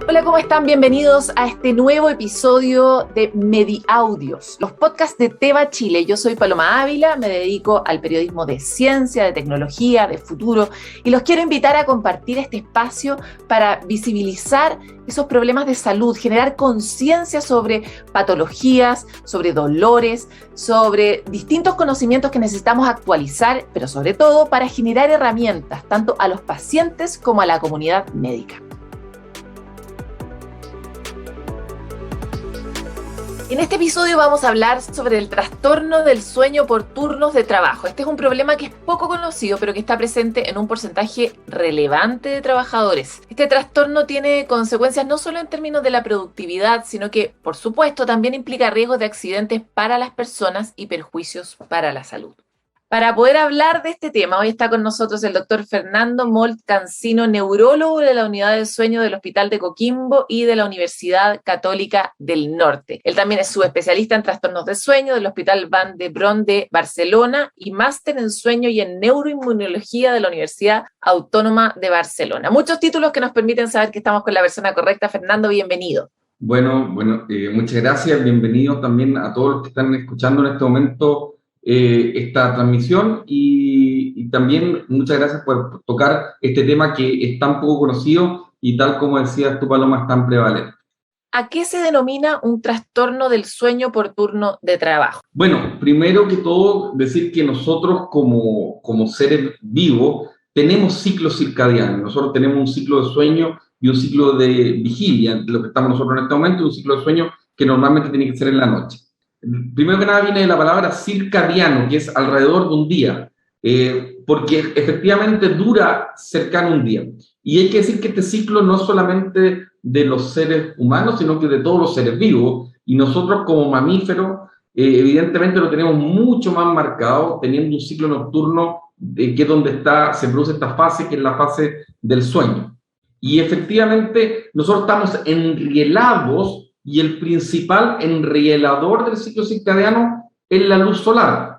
Hola, ¿cómo están? Bienvenidos a este nuevo episodio de MediAudios, los podcasts de Teva Chile. Yo soy Paloma Ávila, me dedico al periodismo de ciencia, de tecnología, de futuro, y los quiero invitar a compartir este espacio para visibilizar esos problemas de salud, generar conciencia sobre patologías, sobre dolores, sobre distintos conocimientos que necesitamos actualizar, pero sobre todo para generar herramientas tanto a los pacientes como a la comunidad médica. En este episodio vamos a hablar sobre el trastorno del sueño por turnos de trabajo. Este es un problema que es poco conocido, pero que está presente en un porcentaje relevante de trabajadores. Este trastorno tiene consecuencias no solo en términos de la productividad, sino que, por supuesto, también implica riesgos de accidentes para las personas y perjuicios para la salud. Para poder hablar de este tema, hoy está con nosotros el doctor Fernando Molt Cancino, neurólogo de la Unidad del Sueño del Hospital de Coquimbo y de la Universidad Católica del Norte. Él también es subespecialista en trastornos de sueño del Hospital Vall d'Hebron de Barcelona y máster en sueño y en neuroinmunología de la Universidad Autónoma de Barcelona. Muchos títulos que nos permiten saber que estamos con la persona correcta. Fernando, bienvenido. Bueno, muchas gracias. Bienvenidos también a todos los que están escuchando en este momento esta transmisión y también muchas gracias por tocar este tema que es tan poco conocido y tal como decías tú, Paloma, es tan prevalente. ¿A qué se denomina un trastorno del sueño por turno de trabajo? Bueno, primero que todo, decir que nosotros como seres vivos tenemos ciclos circadianos. Nosotros tenemos un ciclo de sueño y un ciclo de vigilia, lo que estamos nosotros en este momento, un ciclo de sueño que normalmente tiene que ser en la noche. Primero que nada viene de la palabra circadiano, que es alrededor de un día, porque efectivamente dura cercano a un día. Y hay que decir que este ciclo no es solamente de los seres humanos, sino que de todos los seres vivos, y nosotros como mamíferos, evidentemente lo tenemos mucho más marcado, teniendo un ciclo nocturno, que es donde se produce esta fase, que es la fase del sueño. Y efectivamente nosotros estamos enrielados, y el principal enrielador del ciclo circadiano es la luz solar.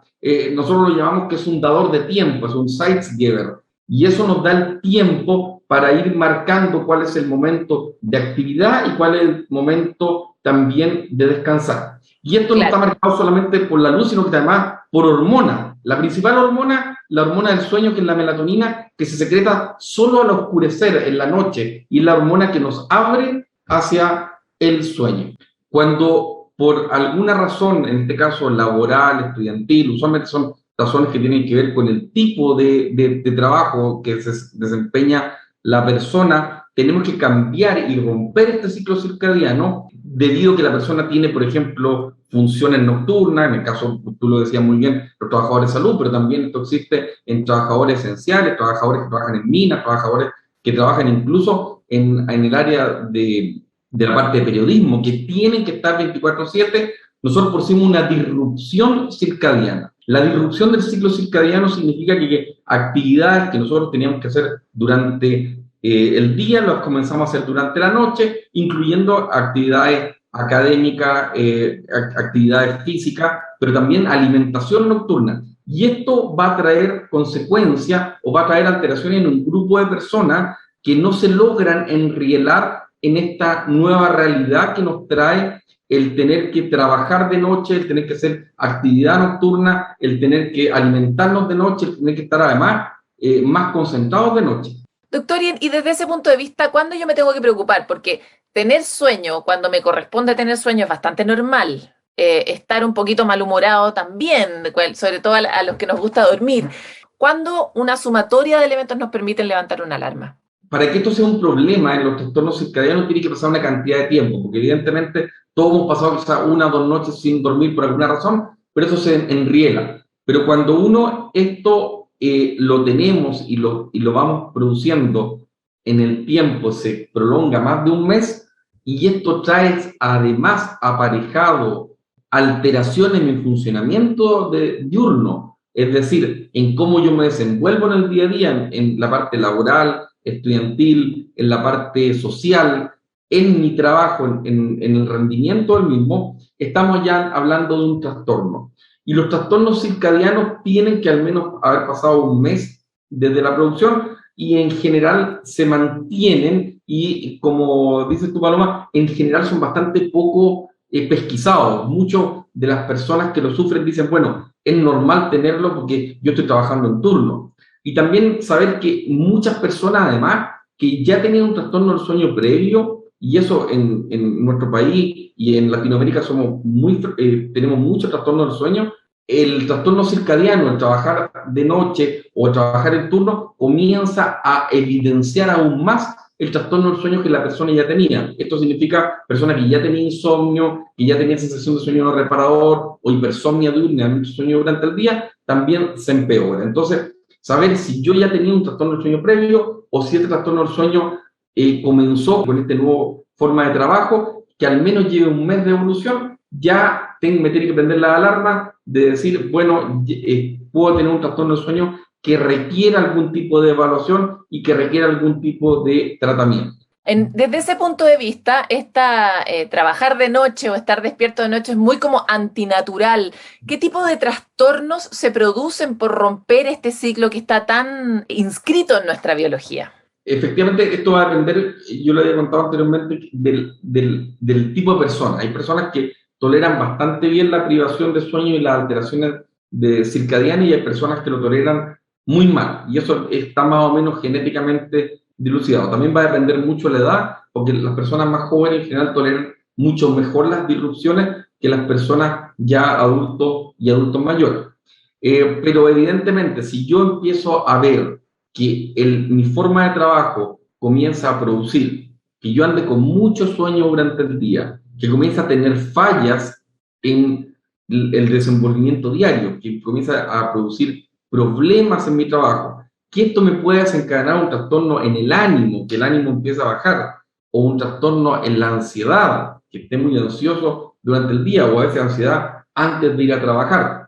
Nosotros lo llamamos que es un dador de tiempo, es un Zeitgeber, y eso nos da el tiempo para ir marcando cuál es el momento de actividad y cuál es el momento también de descansar. Y esto no está marcado solamente por la luz, sino que además por hormona. La principal hormona, la hormona del sueño, que es la melatonina, que se secreta solo al oscurecer en la noche, y es la hormona que nos abre hacia el sueño. Cuando por alguna razón, en este caso laboral, estudiantil, usualmente son razones que tienen que ver con el tipo de trabajo que se desempeña la persona, tenemos que cambiar y romper este ciclo circadiano debido a que la persona tiene, por ejemplo, funciones nocturnas, en el caso, tú lo decías muy bien, los trabajadores de salud, pero también esto existe en trabajadores esenciales, trabajadores que trabajan en minas, trabajadores que trabajan incluso en el área de la parte de periodismo, que tienen que estar 24/7, nosotros producimos una disrupción circadiana. La disrupción del ciclo circadiano significa que actividades que nosotros teníamos que hacer durante el día, las comenzamos a hacer durante la noche, incluyendo actividades académicas, actividades físicas, pero también alimentación nocturna. Y esto va a traer consecuencias o va a traer alteraciones en un grupo de personas que no se logran enrielar en esta nueva realidad que nos trae el tener que trabajar de noche, el tener que hacer actividad nocturna, el tener que alimentarnos de noche, el tener que estar además más concentrados de noche. Doctor, y desde ese punto de vista, ¿cuándo yo me tengo que preocupar? Porque tener sueño, cuando me corresponde tener sueño, es bastante normal. Estar un poquito malhumorado también, sobre todo a los que nos gusta dormir. ¿Cuándo una sumatoria de elementos nos permiten levantar una alarma? Para que esto sea un problema en los trastornos circadianos tiene que pasar una cantidad de tiempo, porque evidentemente todos hemos pasado quizás 1 o 2 noches sin dormir por alguna razón, pero eso se enriela. Pero cuando uno esto lo tenemos y lo vamos produciendo en el tiempo, se prolonga más de un mes, y esto trae además aparejado alteraciones en mi funcionamiento diurno, es decir, en cómo yo me desenvuelvo en el día a día, en la parte laboral, estudiantil, en la parte social, en mi trabajo, en el rendimiento del mismo, estamos ya hablando de un trastorno. Y los trastornos circadianos tienen que al menos haber pasado un mes desde la producción y en general se mantienen y como dices tú, Paloma, en general son bastante poco pesquisados. Muchas de las personas que lo sufren dicen, bueno, es normal tenerlo porque yo estoy trabajando en turno. Y también saber que muchas personas, además, que ya tenían un trastorno del sueño previo, y eso en nuestro país y en Latinoamérica tenemos mucho trastorno del sueño, el trastorno circadiano, el trabajar de noche o el trabajar en turno, comienza a evidenciar aún más el trastorno del sueño que la persona ya tenía. Esto significa persona que ya tenía insomnio, que ya tenía sensación de sueño no reparador o hipersomnia diurna, mucho sueño durante el día, también se empeora. Entonces, saber si yo ya tenía un trastorno del sueño previo o si este trastorno del sueño comenzó con esta nueva forma de trabajo, que al menos lleve un mes de evolución, ya me tiene que prender la alarma de decir, bueno, puedo tener un trastorno del sueño que requiera algún tipo de evaluación y que requiera algún tipo de tratamiento. Desde ese punto de vista, trabajar de noche o estar despierto de noche es muy como antinatural. ¿Qué tipo de trastornos se producen por romper este ciclo que está tan inscrito en nuestra biología? Efectivamente, esto va a depender, yo lo había contado anteriormente, del tipo de persona. Hay personas que toleran bastante bien la privación de sueño y las alteraciones circadianas, y hay personas que lo toleran muy mal. Y eso está más o menos genéticamente dilucidado. También va a depender mucho de la edad, porque las personas más jóvenes en general toleran mucho mejor las disrupciones que las personas ya adultos y adultos mayores. Pero evidentemente, si yo empiezo a ver que mi forma de trabajo comienza a producir, que yo ande con mucho sueño durante el día, que comienza a tener fallas en el desenvolvimiento diario, que comienza a producir problemas en mi trabajo, que esto me puede desencadenar un trastorno en el ánimo, que el ánimo empieza a bajar, o un trastorno en la ansiedad, que esté muy ansioso durante el día, o a veces ansiedad antes de ir a trabajar,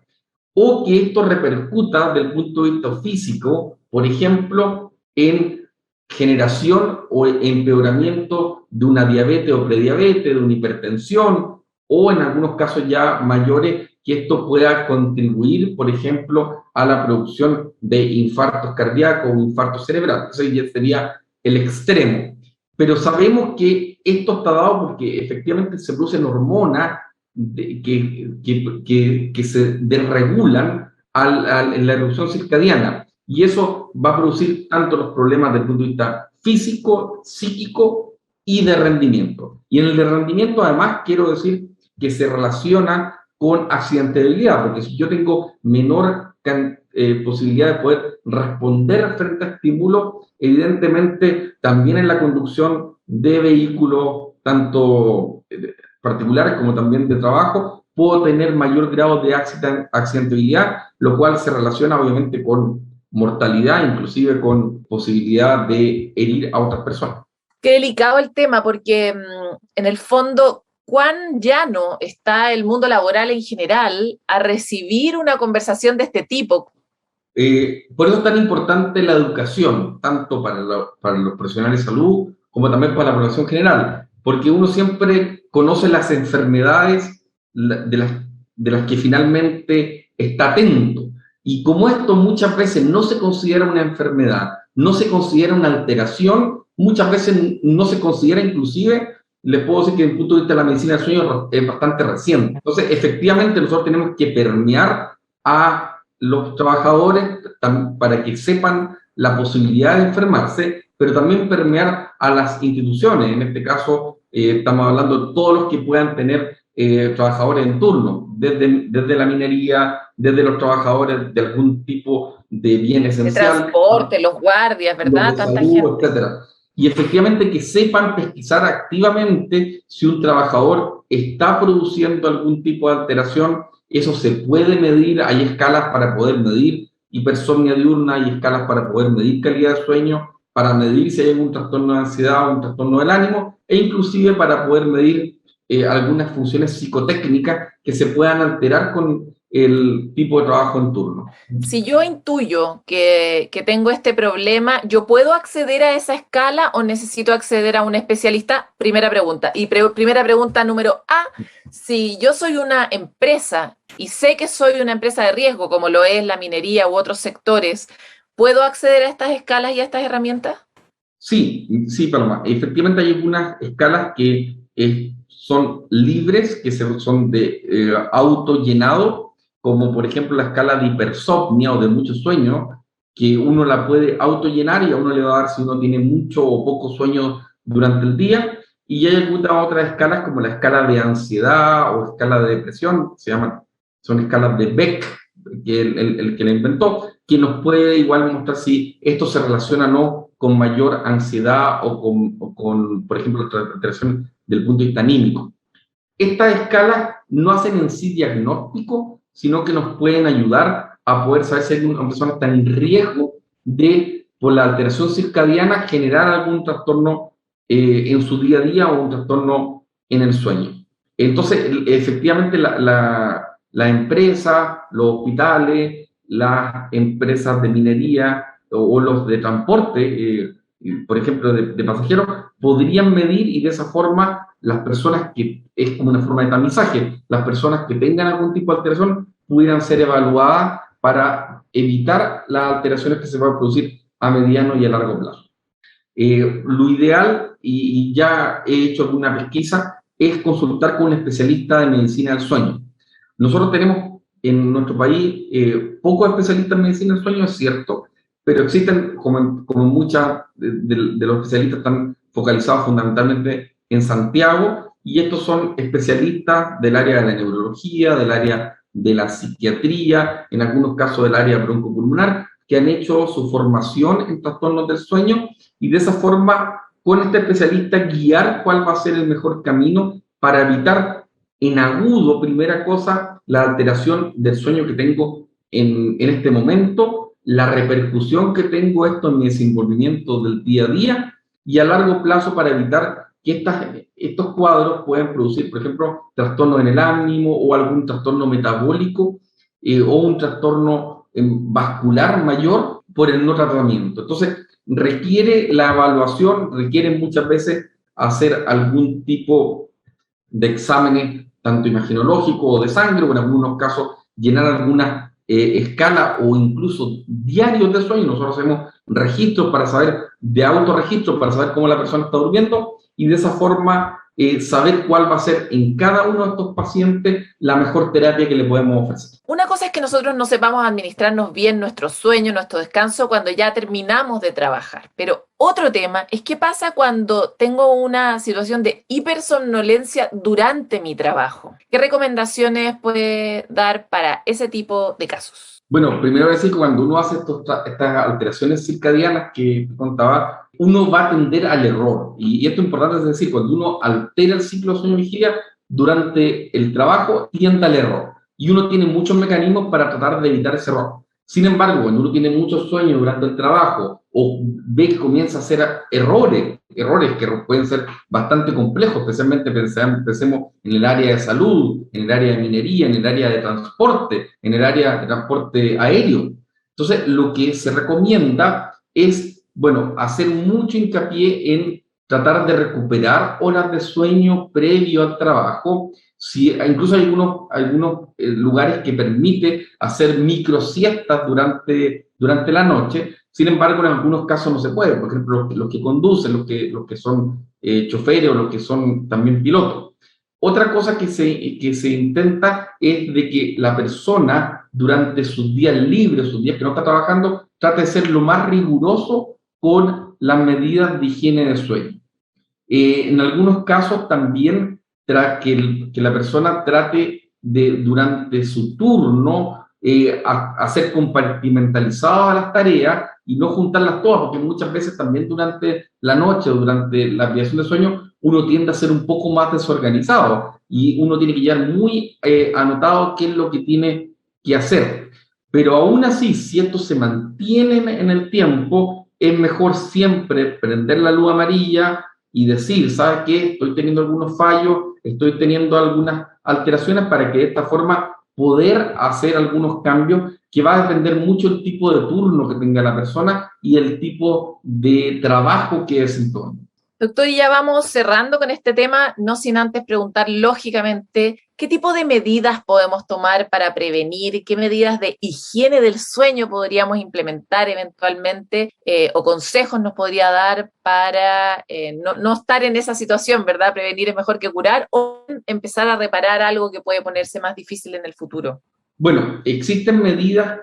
o que esto repercuta desde el punto de vista físico, por ejemplo, en generación o empeoramiento de una diabetes o prediabetes, de una hipertensión, o en algunos casos ya mayores, que esto pueda contribuir, por ejemplo, a la producción de infartos cardíacos o infartos cerebrales. Eso ya sería el extremo. Pero sabemos que esto está dado porque efectivamente se producen hormonas que se desregulan en la erupción circadiana, y eso va a producir tanto los problemas desde el punto de vista físico, psíquico y de rendimiento. Y en el de rendimiento, además, quiero decir que se relaciona con accidentabilidad, porque si yo tengo menor posibilidad de poder responder frente a estímulos, evidentemente también en la conducción de vehículos, tanto particulares como también de trabajo, puedo tener mayor grado de accidentabilidad, lo cual se relaciona obviamente con mortalidad, inclusive con posibilidad de herir a otras personas. Qué delicado el tema, porque en el fondo, cuán llano está el mundo laboral en general a recibir una conversación de este tipo. Por eso es tan importante la educación, tanto para los profesionales de salud como también para la población general, porque uno siempre conoce las enfermedades de las que finalmente está atento. Y como esto muchas veces no se considera una enfermedad, no se considera una alteración, muchas veces no se considera inclusive, les puedo decir que desde el punto de vista de la medicina del sueño es bastante reciente. Entonces, efectivamente, nosotros tenemos que permear a los trabajadores para que sepan la posibilidad de enfermarse, pero también permear a las instituciones. En este caso, estamos hablando de todos los que puedan tener trabajadores en turno, desde la minería, desde los trabajadores de algún tipo de bien esencial. El transporte, los guardias, ¿verdad? Los de Tanta salud, gente. etcétera. Y efectivamente que sepan pesquisar activamente si un trabajador está produciendo algún tipo de alteración. Eso se puede medir, hay escalas para poder medir hipersomnia diurna, hay escalas para poder medir calidad de sueño, para medir si hay algún trastorno de ansiedad o un trastorno del ánimo, e inclusive para poder medir algunas funciones psicotécnicas que se puedan alterar con el tipo de trabajo en turno. Si yo intuyo que tengo este problema, ¿yo puedo acceder a esa escala o necesito acceder a un especialista? Primera pregunta. Y primera pregunta número A, si yo soy una empresa y sé que soy una empresa de riesgo, como lo es la minería u otros sectores, ¿puedo acceder a estas escalas y a estas herramientas? Sí, Paloma. Efectivamente hay algunas escalas que son libres, que son de autollenado, como por ejemplo la escala de hipersomnia o de mucho sueño, que uno la puede autollenar y a uno le va a dar si uno tiene mucho o poco sueño durante el día. Y hay algunas otras escalas como la escala de ansiedad o escala de depresión, son escalas de Beck, que el que la inventó, que nos puede igual mostrar si esto se relaciona o no con mayor ansiedad o con, por ejemplo, alteración del punto de vista anímico. Estas escalas no hacen en sí diagnóstico, sino que nos pueden ayudar a poder saber si una persona está en riesgo de, por la alteración circadiana, generar algún trastorno en su día a día o un trastorno en el sueño. Entonces, efectivamente, la empresa, los hospitales, las empresas de minería o los de transporte, por ejemplo, de pasajeros, podrían medir y de esa forma las personas que, es como una forma de tamizaje, las personas que tengan algún tipo de alteración pudieran ser evaluadas para evitar las alteraciones que se van a producir a mediano y a largo plazo. Lo ideal, y ya he hecho alguna pesquisa, es consultar con un especialista de medicina del sueño. Nosotros tenemos en nuestro país pocos especialistas en medicina del sueño, es cierto, pero existen, como muchas de los especialistas están focalizados fundamentalmente en Santiago, y estos son especialistas del área de la neurología, del área de la psiquiatría, en algunos casos del área broncopulmonar, que han hecho su formación en trastornos del sueño y de esa forma, con este especialista, guiar cuál va a ser el mejor camino para evitar en agudo, primera cosa, la alteración del sueño que tengo en este momento, la repercusión que tengo esto en mi desenvolvimiento del día a día y a largo plazo para evitar que estos cuadros puedan producir, por ejemplo, trastornos en el ánimo o algún trastorno metabólico o un trastorno vascular mayor por el no tratamiento. Entonces, requiere la evaluación, requiere muchas veces hacer algún tipo de exámenes, tanto imaginológico o de sangre, o en algunos casos llenar alguna escala o incluso diarios de sueño. Nosotros hacemos registros para saber, de autorregistros, para saber cómo la persona está durmiendo y de esa forma saber cuál va a ser en cada uno de estos pacientes la mejor terapia que le podemos ofrecer. Una cosa es que nosotros no sepamos administrarnos bien nuestro sueño, nuestro descanso cuando ya terminamos de trabajar. Pero otro tema es qué pasa cuando tengo una situación de hipersomnolencia durante mi trabajo. ¿Qué recomendaciones puede dar para ese tipo de casos? Bueno, primero voy a decir que cuando uno hace estas alteraciones circadianas que contaba, uno va a tender al error. Y esto es importante, es decir, cuando uno altera el ciclo de sueño-vigilia durante el trabajo, tiende al error. Y uno tiene muchos mecanismos para tratar de evitar ese error. Sin embargo, cuando uno tiene muchos sueños durante el trabajo o ve que comienza a hacer errores que pueden ser bastante complejos, especialmente pensemos en el área de salud, en el área de minería, en el área de transporte, en el área de transporte aéreo. Entonces, lo que se recomienda es, bueno, hacer mucho hincapié en tratar de recuperar horas de sueño previo al trabajo. Incluso hay algunos lugares que permiten hacer microsiestas durante la noche. Sin embargo, en algunos casos no se puede. Por ejemplo, los que conducen, los que son choferes o los que son también pilotos. Otra cosa que se intenta es de que la persona durante sus días libres, sus días que no está trabajando, trate de ser lo más riguroso con las medidas de higiene de sueño. En algunos casos también que la persona trate de, durante su turno, hacer compartimentalizadas las tareas y no juntarlas todas, porque muchas veces también durante la noche o durante la privación de sueño uno tiende a ser un poco más desorganizado y uno tiene que llevar muy anotado qué es lo que tiene que hacer. Pero aún así, si esto se mantiene en el tiempo, es mejor siempre prender la luz amarilla y decir, ¿sabes qué? Estoy teniendo algunos fallos, estoy teniendo algunas alteraciones para que de esta forma poder hacer algunos cambios que va a depender mucho del tipo de turno que tenga la persona y el tipo de trabajo que desempeñe. Doctor, y ya vamos cerrando con este tema, no sin antes preguntar, lógicamente, ¿qué tipo de medidas podemos tomar para prevenir? ¿Qué medidas de higiene del sueño podríamos implementar eventualmente? ¿O consejos nos podría dar para no estar en esa situación, ¿verdad? Prevenir es mejor que curar, o empezar a reparar algo que puede ponerse más difícil en el futuro. Bueno, existen medidas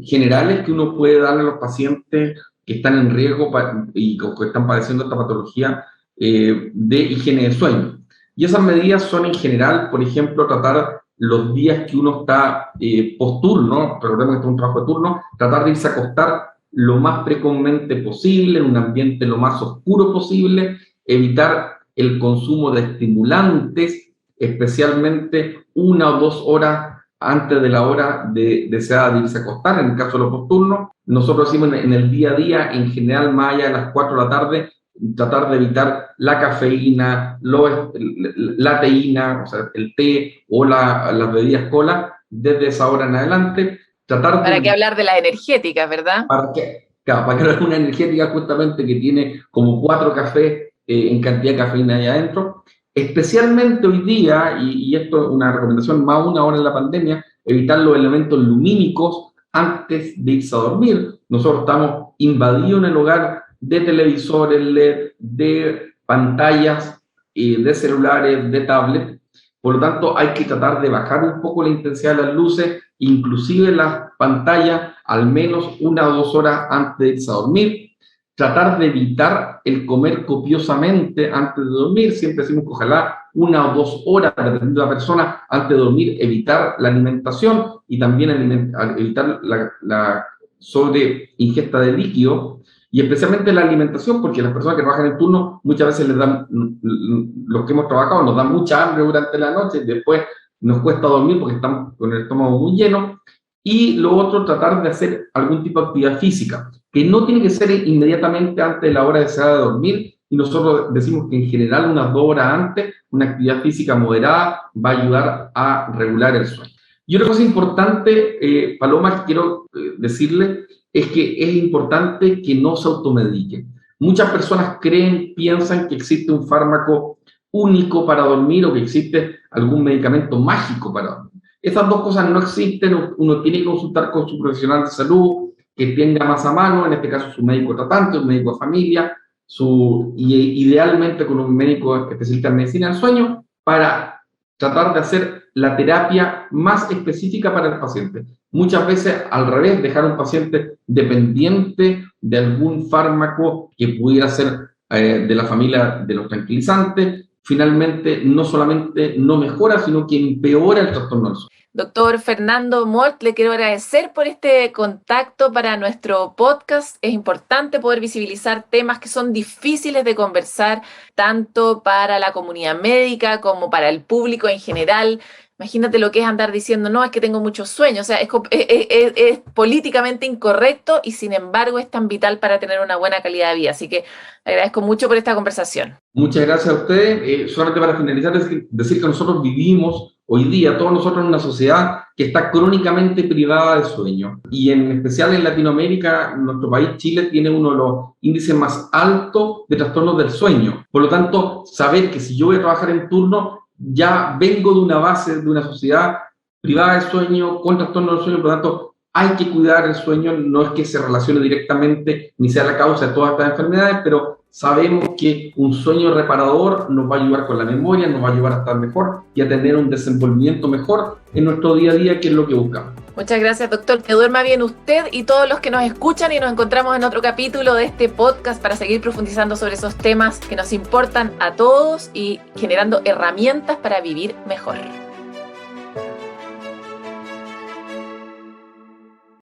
generales que uno puede darle a los pacientes que están en riesgo y que están padeciendo esta patología de higiene de sueño. Y esas medidas son en general, por ejemplo, tratar los días que uno está post-turno, recordemos que esto es un trabajo de turno, tratar de irse a acostar lo más precozmente posible, en un ambiente lo más oscuro posible, evitar el consumo de estimulantes, especialmente 1 o 2 horas antes de la hora deseada de irse a acostar. En el caso de los posturnos, nosotros decimos en el día a día, en general, más allá de las 4 de la tarde, tratar de evitar la cafeína, la teína, o sea, el té o las bebidas cola, desde esa hora en adelante. Para que hablar de las energéticas, ¿verdad? Para que hablar de una energética justamente que tiene como 4 cafés en cantidad de cafeína ahí adentro. Especialmente hoy día, y esto es una recomendación más aún ahora en la pandemia, evitar los elementos lumínicos antes de irse a dormir. Nosotros estamos invadidos en el hogar de televisores LED, de pantallas, de celulares, de tablets. Por lo tanto, hay que tratar de bajar un poco la intensidad de las luces, inclusive las pantallas, al menos 1 o 2 horas antes de irse a dormir. Tratar de evitar el comer copiosamente antes de dormir. Siempre decimos que ojalá 1 o 2 horas, dependiendo de la persona, antes de dormir, evitar la alimentación y también evitar la sobreingesta de líquido, y especialmente la alimentación, porque las personas que trabajan en turno muchas veces les dan, los que hemos trabajado, nos dan mucha hambre durante la noche, después nos cuesta dormir porque estamos con el estómago muy lleno. Y lo otro, tratar de hacer algún tipo de actividad física, que no tiene que ser inmediatamente antes de la hora deseada de dormir, y nosotros decimos que en general unas 2 horas antes, una actividad física moderada va a ayudar a regular el sueño. Y otra cosa importante, Paloma, que quiero decirle, es que es importante que no se automediquen. Muchas personas piensan que existe un fármaco único para dormir o que existe algún medicamento mágico para dormir. Esas 2 cosas no existen. Uno tiene que consultar con su profesional de salud, que tenga más a mano, en este caso su médico tratante, un médico de familia, idealmente con un médico especialista en medicina del sueño, para tratar de hacer la terapia más específica para el paciente. Muchas veces, al revés, dejar a un paciente dependiente de algún fármaco que pudiera ser de la familia de los tranquilizantes, finalmente no solamente no mejora, sino que empeora el trastorno del sueño. Doctor Fernando Molt, le quiero agradecer por este contacto para nuestro podcast. Es importante poder visibilizar temas que son difíciles de conversar, tanto para la comunidad médica como para el público en general. Imagínate lo que es andar diciendo, no, es que tengo mucho sueño. O sea, es políticamente incorrecto y sin embargo es tan vital para tener una buena calidad de vida. Así que agradezco mucho por esta conversación. Muchas gracias a ustedes. Solamente para finalizar, decir que nosotros vivimos hoy día, todos nosotros, en una sociedad que está crónicamente privada de sueño. Y en especial en Latinoamérica, nuestro país, Chile, tiene uno de los índices más altos de trastornos del sueño. Por lo tanto, saber que si yo voy a trabajar en turno, ya vengo de una base, de una sociedad privada de sueño, con trastorno del sueño. Por lo tanto, hay que cuidar el sueño. No es que se relacione directamente ni sea la causa de todas estas enfermedades, pero sabemos que un sueño reparador nos va a ayudar con la memoria, nos va a ayudar a estar mejor y a tener un desenvolvimiento mejor en nuestro día a día, que es lo que buscamos. Muchas gracias, doctor. Que duerma bien usted y todos los que nos escuchan, y nos encontramos en otro capítulo de este podcast para seguir profundizando sobre esos temas que nos importan a todos y generando herramientas para vivir mejor.